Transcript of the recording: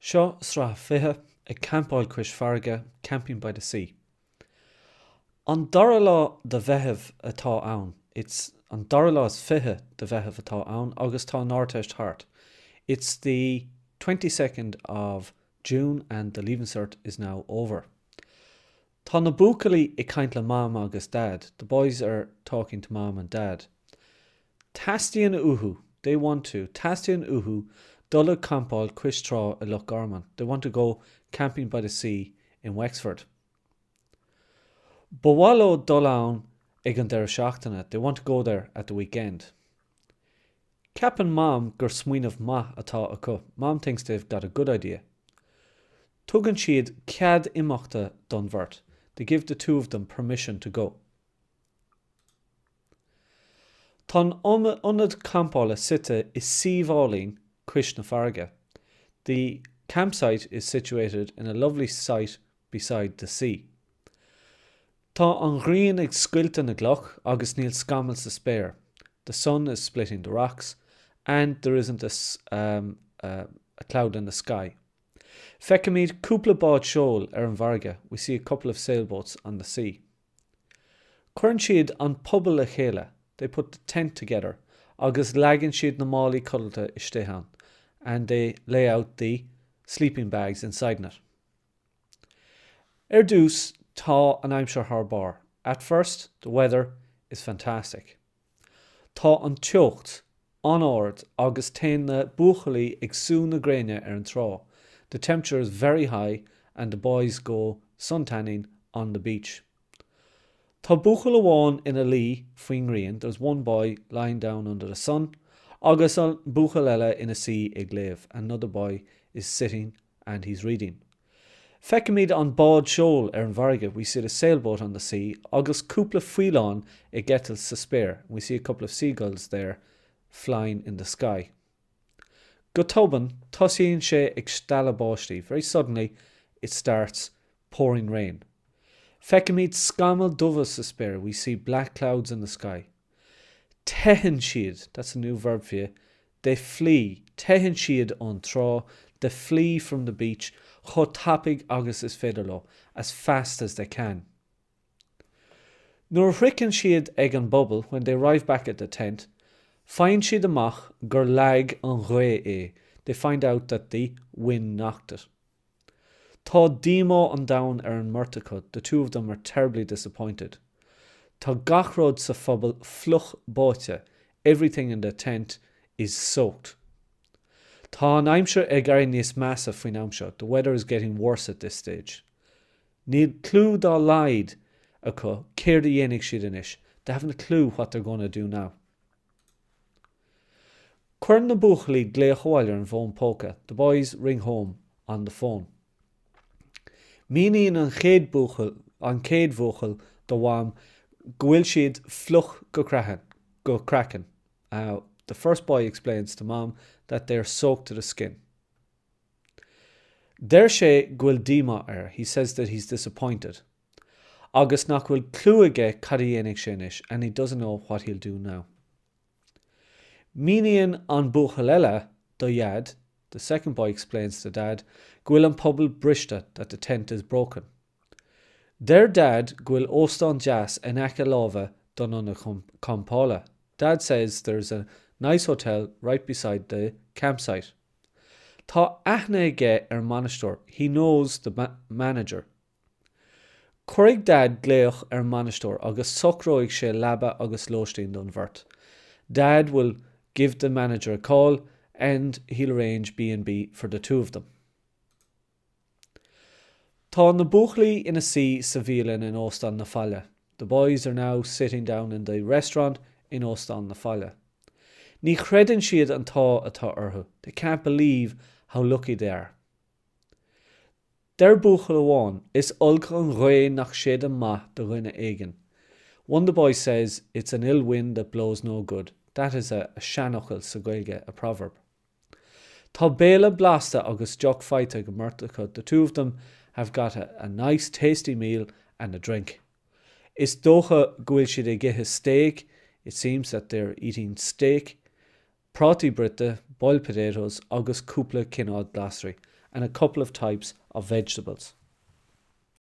Seo Sraith Pictiúr ag campáil cuis farraige camping by the sea. An dara lá de bheithimh atá ann. It's an dara lá is fiche de bheithimh atá ann agus tá nárteist thart. It's the 22nd of June and the Leaving Cert is now over. Tá na buacailí I caint le mam agus dad. The boys are talking to mom and dad. Tastian uhu, they want to. Tastian uhu, dulla campáil cuis trá I Loch Garman. They want to go camping by the sea in Wexford. Bawalo Dolan ag an deir seachtaine. They want to go there at the weekend. Capan mom gur smuoinmh maith atá acu. Mom thinks they've got a good idea. Tugann siad cead imeachta don bhirt. They give the two of them permission to go. Tá ionad campála site is Síomhálainn cuis na farraige. The campsite is situated in a lovely site beside the sea. Tá an ghrian ag scuilte na gcloch agus níl scamal sa spéir. The sun is splitting the rocks and there isn't a cloud in the sky. Feicimid cúpla bád seol an bharraige. We see a couple of sailboats on the sea. Cuireann siad an pobal a chéile. They put the tent together agus leagann siad na málaí cuddalta isteán and they lay out the sleeping bags inside it. Dús tá an aimsir thar. At first, the weather is fantastic. Tá an teocht, an ord agus taen na buachailí ag sú na gréine an trá. The temperature is very high and the boys go suntanning on the beach. Tá buachal amháin ina lí faoin ghrian. There's one boy lying down under the sun agus an buachal eile ina sea ag léamh. Another boy is sitting and he's reading. Feicimid an bád seol an bharraige. We see the sailboat on the sea agus cúpla fuileáin ag getal sa spéir. We see a couple of seagulls there flying in the sky. Go toban, tosíonn sé ag stalla báistí. Very suddenly it starts pouring rain. Feicimid scamal dubha sa spéir. We see black clouds in the sky. Tehann siad, that's a new verb for you. They flee. Tehann siad an trá. They flee from the beach. Cho tapig agus is féidir lo, as fast as they can. Nuair thriceann siad ag an bubble, when they arrive back at the tent, find siad amach gur lag an ghé é. They find out that the wind knocked it. Tá díomá an down an murtacud. The two of them are terribly disappointed. Tá gachród sa phobal fluch báite. Everything in the tent is soaked. Tá an aimsir ag aireann níos measa faoin aimseo. The weather is getting worse at this stage. Níl clú dá laid acu céir de dhéanamh siad inis. They haven't a clue what they're going to do now. Cuireann na buachailí gléachmháilir an bhfón póca. The boys ring home on the phone. Míníonn an chéad bhuachal do bhaim gohfuil siad fluch go crackan. The first boy explains to mom that they're soaked to the skin. Der sé gohfuil díma ar. He says that he's disappointed. Agus nach bhfuil clú aige cad a dhéanamh sé inis, and he doesn't know what he'll do now. Míníonn an buachal eile do dad. The second boy explains to dad gohfuil an pobal briste that the tent is broken. Their dad gohfuil óstán jazz in aice lámha don an campála. Dad says there's a nice hotel right beside the campsite. Tá aithne aige ar Monasteir. He knows the manager. Cuireadh dad gléach ar Monasteir agus socróigh sé labba agus lóistín don bhirt. Dad will give the manager a call and he'll arrange B&B for the two of them. Tá na buachailí ina sea sa bhíolin in Óstán na Fáile. The boys are now sitting down in the restaurant in Óstán na Fáile. Ní chreideann siad an tá atá orthu. They can't believe how lucky they are. Der buachal amháin is ulca an ghé nach siad an maith do dhuine éigean. One of the boys says it's an ill wind that blows no good. That is a seanachal sa Gaeilge, a proverb. Tá béla blasta agus jock feite go murtacud. The two of them have got a nice tasty meal and a drink. Is dócha gohfuil siad ag githe steak. It seems that they're eating steak. Prátaí brite, boiled potatoes agus cúpla cinál glasry, and a couple of types of vegetables.